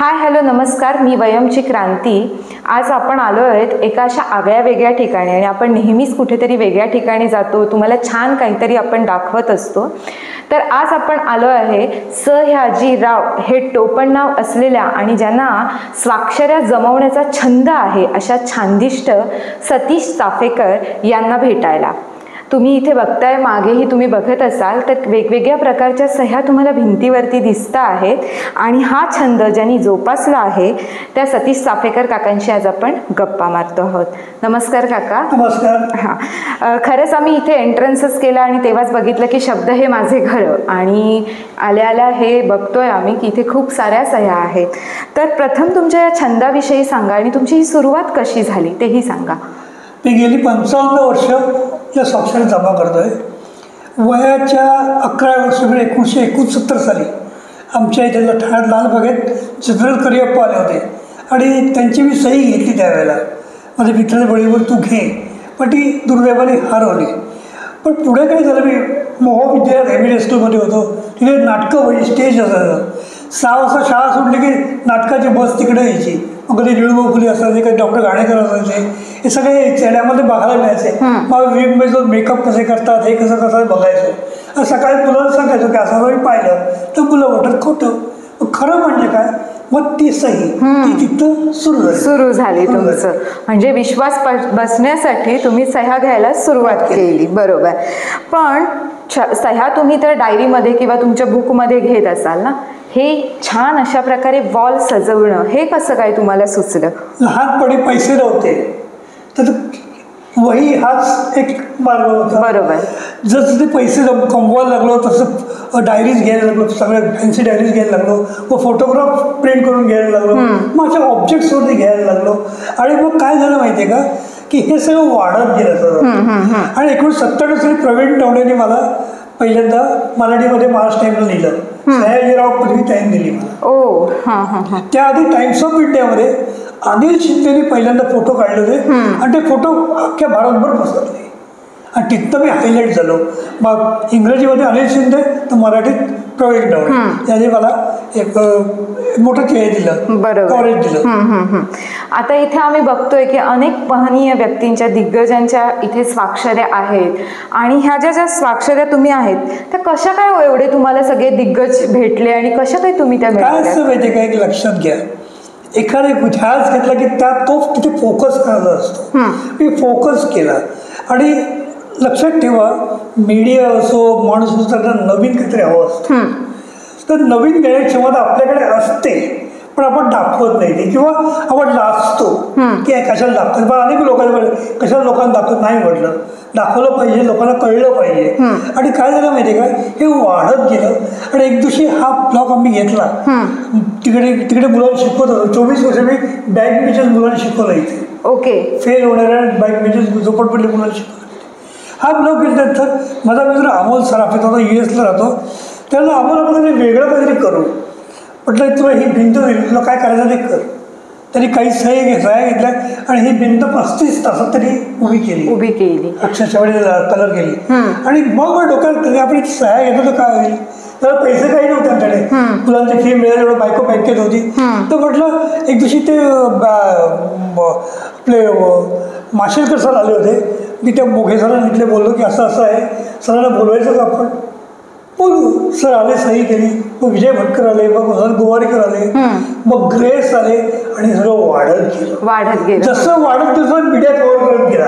Hi hello नमस्कार, मी वयमची क्रांती. आज आपण आलो आहेत एका अशा आगळ्या वेगळ्या ठिकाणी आणि आपण नेहमीच कुठेतरी वेगळ्या ठिकाणी जातो, तुम्हाला छान काहीतरी आपण दाखवत असतो. तर आज आपण आलो आहे सयाजीराव हे टोपण नाव असलेल्या आणि ज्यांना स्वाक्षऱ्या जमवण्याचा छंद आहे अशा छानदिष्ट सतीश चाफेकर यांना भेटायला. तुम्ही इथे बघताय, मागेही तुम्ही बघत असाल तर वेगवेगळ्या प्रकारच्या सह्या तुम्हाला भिंतीवरती दिसत आहेत आणि हा छंद ज्यांनी जोपासला आहे त्या सतीश चाफेकर काकांशी आज आपण गप्पा मारतो आहोत. नमस्कार काका. नमस्कार. हां, खरंच आम्ही इथे एंट्रन्सच केला आणि तेव्हाच बघितलं की शब्द हे माझे घर आणि आल्या आल्या हे बघतोय आम्ही की इथे खूप साऱ्या सह्या आहेत. तर प्रथम तुमच्या या छंदाविषयी सांगा आणि तुमची ही सुरुवात कशी झाली तेही सांगा. मी गेली 55 वर्ष या स्वाक्षरी जमा करतोय. वयाच्या 11 वर्ष म्हणजे 1969 साली आमच्या इथे ठाण्यात लालबागेत जनरल करियप्पा आले होते आणि त्यांची मी सही घेतली त्यावेळेला. माझ्या मित्राच्या बळीवर तू घे, पण ती दुर्दैवाने हरवली. पण पुढे काय झालं, मी मोहविद्यालयात एम स्कूलमध्ये होतो. तिथे नाटकं म्हणजे स्टेज असायचं. 6 वाजता शाळा सुटली की नाटकाची बस तिकडे यायची. मग कधी निळूभाऊ फुले असायचे, कधी डॉक्टर घाणेकर असायचे, हे सगळे यायचे आणि आम्हाला बघायला मिळायचे. मग वेगवेगळे मेकअप कसे करतात, हे कसं कसं बघायचो. आणि सकाळी मुलांना सांगायचो की असं जरी पाहिलं तर मुलं वाटत खोटं, खरं म्हणजे काय. मग ती सही ती तिथं सुरू झाली तुमचं. म्हणजे विश्वास बसण्यासाठी तुम्ही सह्या घ्यायला सुरुवात केली. बरोबर. पण सह्या तुम्ही तर डायरीमध्ये किंवा तुमच्या बुकमध्ये घेत असाल ना, हे छान अशा प्रकारे वॉल सजवणं हे कसं काय तुम्हाला सुचलं? लहानपणी पैसे नव्हते तर वही हाच एक मार्ग होता. बरोबर. जसं ते पैसे कमवायला लागलो तसं डायरीज घ्यायला लागलो, सगळ्या फॅन्सी डायरीज घ्यायला लागलो, व फोटोग्राफ प्रिंट करून घ्यायला लागलो, मग अशा ऑब्जेक्ट्सवरती घ्यायला लागलो. आणि मग काय झालं माहिती आहे का की हे सगळं वाढत गेलं सगळं. आणि 1997 साली प्रवीण टवडेने मला पहिल्यांदा मराठीमध्ये महाराष्ट्र टाइम्सला लिहिलं. सयाजीराव पदवी टाइम दिली मला. त्याआधी टाइम्स ऑफ इंडियामध्ये अनिल शिंदेने पहिल्यांदा फोटो काढले होते आणि ते फोटो अख्ख्या भारतभर पसरले आणि तिथं मी हायलाईट झालो. मग इंग्रजीमध्ये अनिल शिंदे तर मराठीत प्रवीण टवडे यांनी मला एक मोठं खेळ दिलं, कॉलेज दिलं. आता इथे आम्ही बघतोय की अनेक महनीय व्यक्तींच्या, दिग्गजांच्या इथे स्वाक्षऱ्या आहेत आणि ह्या ज्या स्वाक्षऱ्या तुम्ही आहेत त्या कशा काय एवढे तुम्हाला सगळे दिग्गज भेटले आणि कशा काय तुम्ही त्या काय असतं माहिती आहे का, एक लक्षात घ्या, एखादा ध्यास घेतला की त्यात तो तिथे फोकस करायचा असतो. मी फोकस केला आणि लक्षात ठेवा, मीडिया असो माणूस असो त्यांना नवीन काहीतरी हवं असतं. तर नवीन देण्याची क्षमता आपल्याकडे असते पण आपण दाखवत नाही ते, किंवा आपण लाजतो की कशाला दाखवत. पण अनेक लोकांना कशाला लोकांना दाखवत नाही म्हटलं, दाखवलं पाहिजे, लोकांना कळलं पाहिजे. आणि काय झालं माहिती आहे का, हे वाढत गेलं. आणि एक दिवशी हा ब्लॉग आम्ही घेतला, तिकडे मुलांना शिकवत होतो. 24 वर्ष मी बँक मॅनेजर मुलांना शिकवलं इथे. ओके. फेल होणाऱ्या बँक मॅनेजर झोपडपट्टी मुलांना शिकवलं. हा ब्लॉग घेतल्यानंतर माझा मित्र अमोल सराफ होता, US ला राहतो. त्याला अमोल आपण वेगळं काहीतरी करू म्हटलं, तुला ही भिंत दिली, तुला काय करायचं ते कर. तरी काही सह्या घेतल्या आणि ही भिंत 35 तासात तरी उभी केली. अक्षरशः कलर केली. आणि मग डोक्यात आपण सह्या घेतो तर काय होईल, त्याला पैसे काही नव्हते आमच्याकडे, मुलांची फी मिळाली, एवढं बायको बँकेत होती. तर म्हटलं एक दिवशी ते आपले माशेलकर सर आले होते. मी त्या मोघे सरांना इथले बोललो की असं असं आहे, सरांना बोलवायचं का आपण, बोलू. सर आले, सही केली. मग विजय भटकर आले, मग हसन गोवारीकर आले, मग ग्रेस आले आणि सगळं वाढत गेलं. जसं वाढत तसं मीडिया कव्हर करत गेला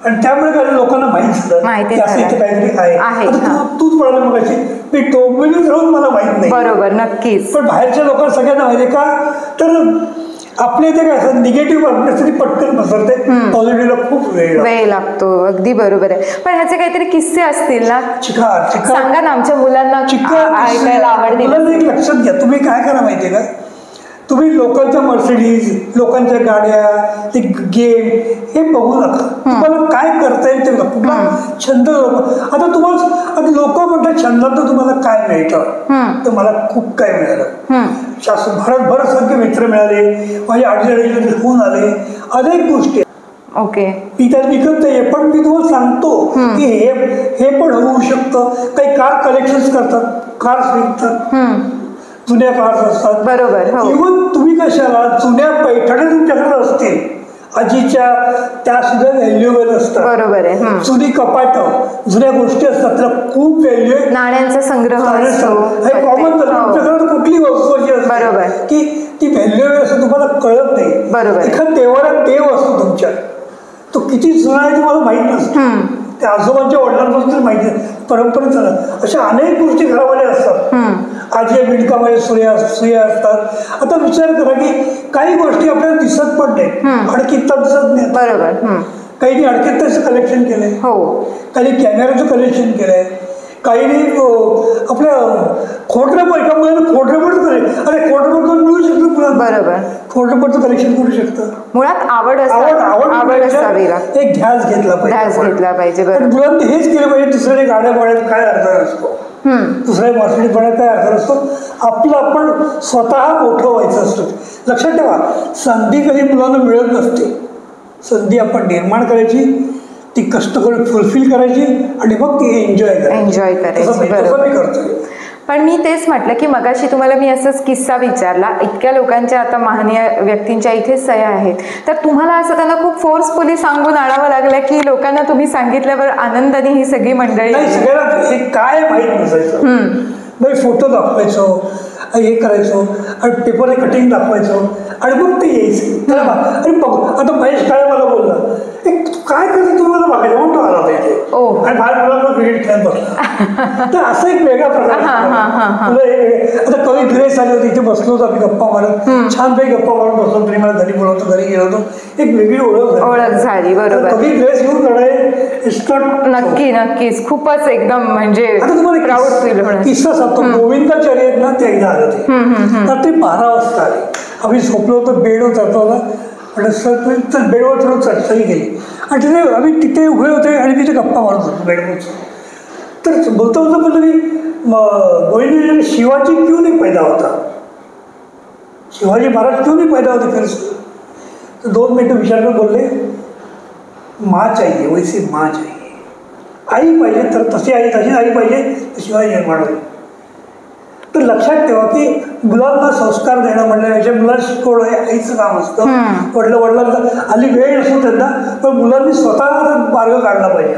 आणि त्यामुळे काय लोकांना माहीत झालं की असं इथे काहीतरी आहे. तूच म्हणाला मग अशी मी टोपलीच राहून मला माहीत नाही. बरोबर, नक्कीच. पण बाहेरच्या लोकांना सगळ्यांना माहिती आहे का, तर आपल्या इथे काय असं निगेटिव्ह आपल्यासाठी पटकन पसरते, पॉझिटिव्हला खूप वेळ लागतो. अगदी बरोबर आहे. पण ह्याचे काहीतरी किस्से असतील ना, चिकार सांगा ना, आमच्या मुलांना ऐकायला आवडतील. मुलांना एक लक्षात घ्या, तुम्ही काय करा माहिती आहे का, तुम्ही लोकांच्या मर्सिडीज, लोकांच्या गाड्या, ते गेम हे बघू नका. तुम्हाला काय करता येईल ते कुठला छंद. आता तुम्हाला आता लोक म्हणतात छंदात तुम्हाला काय मिळतं, तर मला खूप काय मिळालं. भारतभर संख्य मित्र मिळाले, माझे अडचणी होऊन आले, अनेक गोष्टी. ओके. मी त्यात विकत नाहीये, पण मी तुम्हाला सांगतो की हे पण होऊ शकतं. काही कार कलेक्शन्स करतात, कार्स विकतात, जुन्या काळात असतात. बरोबर. हो. इव्हन तुम्ही कशाला जुन्या पैठण्या तुमच्याकडे असतील आजीच्या, त्या सुद्धा व्हॅल्युएबल असतात. बरोबर आहे. जुनी कपाट, जुन्या गोष्टी असतात, त्याला खूप व्हॅल्यू आहे. नाण्यांचा संग्रह हे कॉमन तुमच्याकडे कुठली वस्तू अशी असते बरोबर की ती व्हॅल्युएबल असं तुम्हाला कळत नाही. बरोबर. एखाद देवाला देव असतो तुमच्या, तो किती जुना आहे तुम्हाला माहीत नसतो. त्या आजोबांच्या वडिलांपासून माहिती आहे, परंपरेत झालं. अशा अनेक गोष्टी घरामध्ये असतात. आजी बिडकामध्ये सुया असतात. आता विचार करा की काही गोष्टी आपल्याला दिसत पण नाही, अडकीत दिसत नाही. बरोबर. काही अडकीत त्याचं कलेक्शन केलंय, काही कॅमेऱ्याचं कलेक्शन केलंय, काही आपल्या खोडरबर एका मुलानं खोडरबर करेल. अरे खोडरबर मिळू शकतो मुलांना. बरोबर. खोडरबरचं कलेक्शन करू शकतं. मुळात आवड असावी. एक ध्यास घेतला पाहिजे. मुलांनी हेच केलं पाहिजे. दुसऱ्या गाड्या पाड्यात काय अर्थ असतो, दुसऱ्या मासळी पाण्यात काय अर्थ असतो. आपलं आपण स्वतः मोठं व्हायचं असतं. लक्षात ठेवा, संधी कधी मुलांना मिळत नसते. संधी आपण निर्माण करायची, ती कष्ट करून फुलफिल करायची आणि मग ती एन्जॉय करायची. करतोय. पण मी तेच म्हटलं की मगाशी तुम्हाला मी असंच किस्सा विचारला, इतक्या लोकांच्या आता महनीय व्यक्तींच्या इथेच सह्या आहेत, तर तुम्हाला असं त्यांना खूप फोर्सफुली सांगून आणावं लागलं की लोकांना तुम्ही सांगितल्यावर आनंदाने ही सगळी मंडळी सगळ्यांना हे काय माहीत नसायचं. मग फोटो दाखवायचो, हे करायचो आणि पेपरने कटिंग दाखवायचो आणि मग ते यायचं. आणि बघ आता महेश काळे मला बोलला, काय करते तुम्हाला बघायचं म्हणून तो आला होता इथे आणि बाहेर मुलांना क्रिकेट खेळत बसला. तर असं एक वेगळा प्रकार. आता कवी ग्रेस आली होती, इथे बसलो होतो आम्ही गप्पा मारत, छानपैकी गप्पा मारून बसलो. तरी मला घरी बोलवतो, घरी गेलो होतो, एक वेगळी ओळख झाली. बरोबर. कवी ग्रेस घेऊन नक्कीच खूपच एकदम म्हणजे आता तुम्हाला प्राऊड फील होणार. किस्सा सांगतो. गोविंदाचार्य आहेत ना, ते एकदा आले होते. तर ते 12 वाजता आले. आम्ही झोपलो होतो, बेडवर जातो ना, तर बेडवर थोडं चर्चाही केली आणि तिथे आम्ही तिथे उभे होते आणि तिथे गप्पा मारत होतो बेडवर. तर बोलता बोललं की गोविंद शिवाजी क्यों नाही पैदा होता, शिवाजी महाराज क्यों नाही पैदा होते फिर. तर 2 मिनटं विचार करून बोलले, माँ चाहिए, वैसे माँ चाहिए, आई पाहिजे तर तशी आई पाहिजे तर शिवाजी निर्माण होईल. तर लक्षात ठेवा की मुलांना संस्कार देणं म्हणण्यापेक्षा मुलांना शिकवणं हे आईचं काम असतं. वडिलांना हल्ली वेळ नसतो त्यांना, पण मुलांनी स्वतः मार्ग काढला पाहिजे.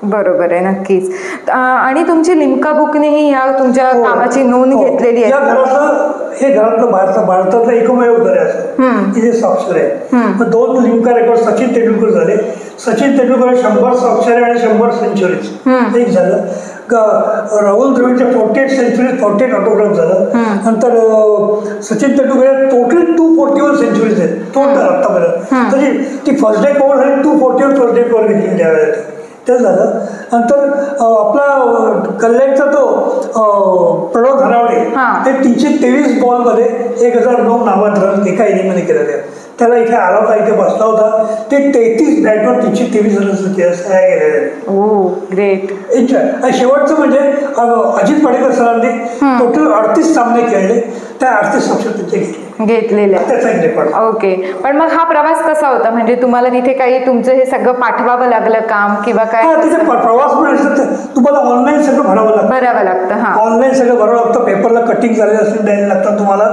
बरोबर आहे. नक्कीच. आणि तुमची लिम्का बुकनेही या तुमच्या कामाची नोंद घेतलेली आहे. या घराचं हे घरातलं भारतातलं एकमेव घर आहे असं तिथे स्वाक्षर आहे. 2 लिम्का रेकॉर्ड सचिन तेंडुलकर झाले. सचिन तेंडुलकर 100 स्वाक्षरी आणि 100 सेंचुरीज एक झालं. राहुल द्रविडच्या 48 सेंचुरीज 48 ऑटोग्राफ झालं. नंतर सचिन तेंडुलकर टोटल 241 सेंचुरीज आहेत टोटल आत्तापर्यंत. तरी ती फर्स्ट डे कव्हर झाली, 241 फर्स्ट डे कव्हर घेतली त्यावेळेला. ते झालं. नंतर आपला कल्याणचा तो प्रणव धनावडे, ते 323 बॉलमध्ये 1009 नावात एका इनिंगमध्ये केलं. त्याला इथे आला होता, इथे बसला होता. ते 33 बॅटवर 323 रन्स ग्रेट. आणि शेवटचं म्हणजे अजित पाडेकर सरांनी टोटल 38 सामने खेळले, त्या 38 सामने त्यांचे घेतलेले. ओके. पण मग हा प्रवास कसा होता, म्हणजे तुम्हाला तिथे काही तुमचं हे सगळं पाठवावं लागलं काम किंवा काय? तिथे प्रवास पण तुम्हाला ऑनलाईन सगळं भरावं लागतं. ऑनलाईन सगळं भरावं लागतं. पेपरला कटिंग झालेलं असेल द्यायला लागतं तुम्हाला.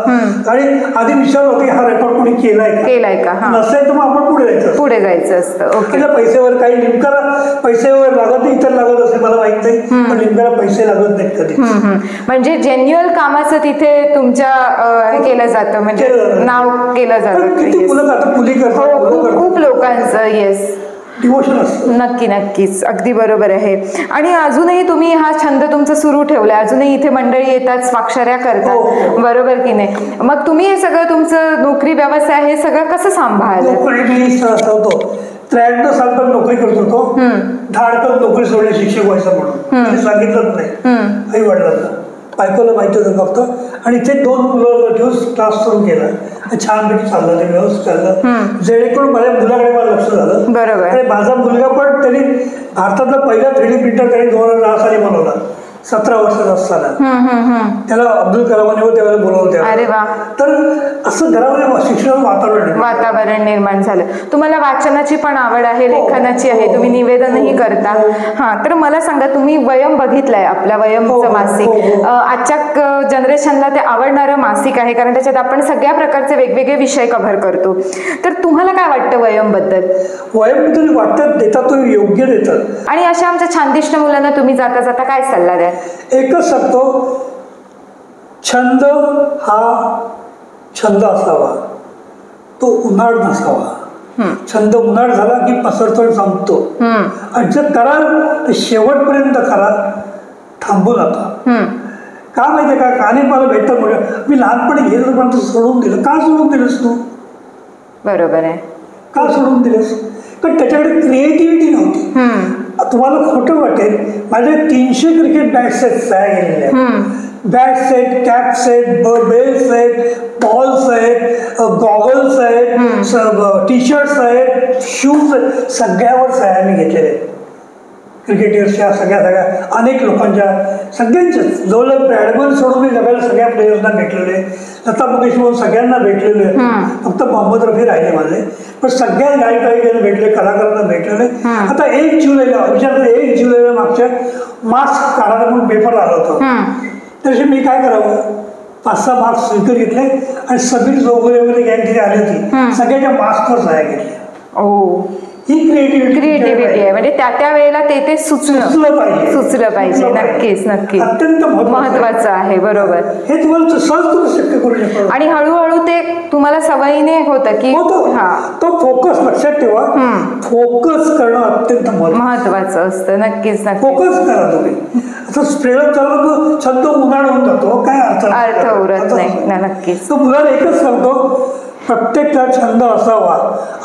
आणि आधी विचार होते हा रेकॉर्ड कोणी केलाय का, नसेल तर मग आपण पुढे जायचं असतं. ओके. पैसेवर काही लिम्काला पैसेवर लागत नाही, इतर लागत असेल मला माहित नाही, पण लिम्काला पैसे लागत नाहीत कधी. म्हणजे जेन्युअल कामाचं तिथे तुमच्या केलं जातं, म्हणजे नाव केलं जातं. खूप लोकांचं. येस. नक्कीच. अगदी बरोबर आहे. आणि अजूनही तुम्ही हा छंद तुमचा सुरू ठेवलाय, अजूनही इथे मंडळी येतात, स्वाक्षऱ्या करतात, बरोबर की नाही? मग तुम्ही हे सगळं तुमचं नोकरी व्यवसाय हे सगळं कसं सांभाळलं? 93 सालपर्यंत नोकरी करत होतो. धाडकन नोकरी सोडली शिक्षक व्हायचं म्हणून. सांगितलंच नाही आई वडिलांना, बायकोला माहिती होतं फक्त. आणि इथे 2 मुलं घेऊन क्लास सुरू केला. छानपैकी चाललं, ते व्यवस्थित चाललं, जेणेकरून माझ्या मुलाकडे मला लक्ष झालं. बरोबर. आणि माझा मुलगा पण त्यांनी भारतातला पहिला 3D प्रिंटर त्यांनी 2010 साली बनवला. 17 वर्षाचा असताना त्याला अब्दुल कलामांनी त्यावेळेला बोलवलं. अरे वा. तर असं घरामध्ये शिक्षणाचं वातावरण निर्माण झालं. तुम्हाला वाचनाची पण आवड आहे, लेखनाची आहे, तुम्ही निवेदनही करता. हा, तर मला सांगा, तुम्ही वयम बघितलंय, आपल्या वयमचं मासिक आजच्या जनरेशनला ते आवडणारं मासिक आहे, कारण त्याच्यात आपण सगळ्या प्रकारचे वेगवेगळे विषय कव्हर करतो. तर तुम्हाला काय वाटतं वयम बद्दल? वयम तरी वाटतात, देतात तो योग्य देतात. आणि अशा आमच्या छानदिष्ट मुलांना तुम्ही जाता जाता काय सल्ला द्या? एकच सांगतो, छंद हा छंद असावा, तो उन्हाळ नसावा. छंद उन्हाळ झाला की पसरतो, संपतो. आणि जर कराल तर शेवटपर्यंत करा, थांबू नका. का माहितीये का, आणि मला भेटतं म्हणजे मी लहानपणी घेतलं पण तू सोडून दिलं. का सोडून दिलंस तू? बरोबर आहे. का सोडून दिलंस? कारण त्याच्याकडे क्रिएटिव्हिटी नव्हती. तुम्हाला खोटं वाटेल, माझे 300 क्रिकेट बॅट सेट तयार केलेले आहेत. Bat set, cap set, bail set, balls आहेत, गॉगल्स आहेत, टी शर्ट्स आहेत, शूज, सगळ्यावर सह्या मी घेतलेले आहेत. क्रिकेटर्सच्या सगळ्या अनेक लोकांच्या, सगळ्यांच्याच. जवळ बॅटबॉल सोडून मी सगळ्या प्लेयर्सना भेटलेले, लता मंगेशकर सगळ्यांना भेटलेले. फक्त मोहम्मद रफी राहिले माझे, पण सगळ्या गायकांना भेटले, कलाकारांना भेटलेले. आता 1 जुलैला विचारलं, 1 जुलैला मागच्या मास्क काढायला म्हणून पेपर आला होता. तसे मी काय करावं, 5-6 मास्क विकत घेतले आणि समीर जोगरे वगैरे गँग तिथे आली होती, सगळ्याच्या मास्कवर सह्या घेतल्या. ही क्रिएटिव्हिटी आहे. म्हणजे त्या वेळेला ते सुचलं पाहिजे. नक्कीच नक्कीच अत्यंत महत्वाचं आहे. बरोबर. हे तुम्हाला सहज शक्य करू शकतो. आणि हळूहळू ते तुम्हाला सवयीने होतं की तो फोकस लक्षात ठेवा. फोकस करणं अत्यंत महत्वाचं असतं. नक्कीच फोकस करा तुम्ही. असं स्प्रेडर चालला तो छंद उन्हाळ होऊन जातो, काय अर्थ उरत नाही. नक्कीच. तो मुलाला एकच सांगतो, प्रत्येकचा छंद असावा.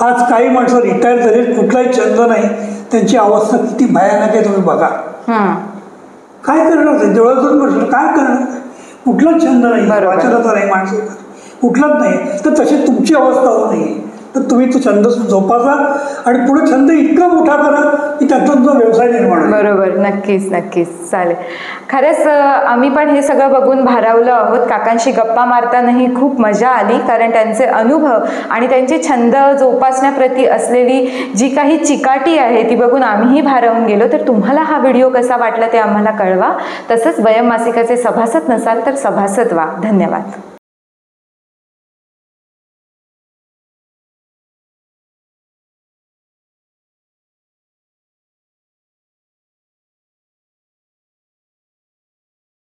आज काही माणसं रिटायर झाली, कुठलाही छंद नाही, त्यांची अवस्था किती भयानक आहे तुम्ही बघा. काय करणार ते डोळ्यातून बसलं, काय करणार? कुठलाच छंद नाही, वाचनाचा नाही, माणसाचा कुठलाच नाही. तर तशी तुमची अवस्था होऊ नये. तर तुम्ही तो छंद जोपासा आणि पुढे छंद इतका मोठा करा की त्यातून जो व्यवसाय निर्माण होईल. बरोबर. नक्कीच चालेल. खरंच आम्ही पण हे सगळं बघून भारावलो आहोत. काकांशी गप्पा मारतानाही खूप मजा आली, कारण त्यांचे अनुभव आणि त्यांचे छंद जोपासण्याप्रती असलेली जी काही चिकाटी आहे ती बघून आम्हीही भारावून गेलो. तर तुम्हाला हा व्हिडिओ कसा वाटला ते आम्हाला कळवा. तसंच वयम मासिकाचे सभासद नसाल तर सभासद व्हा. धन्यवाद.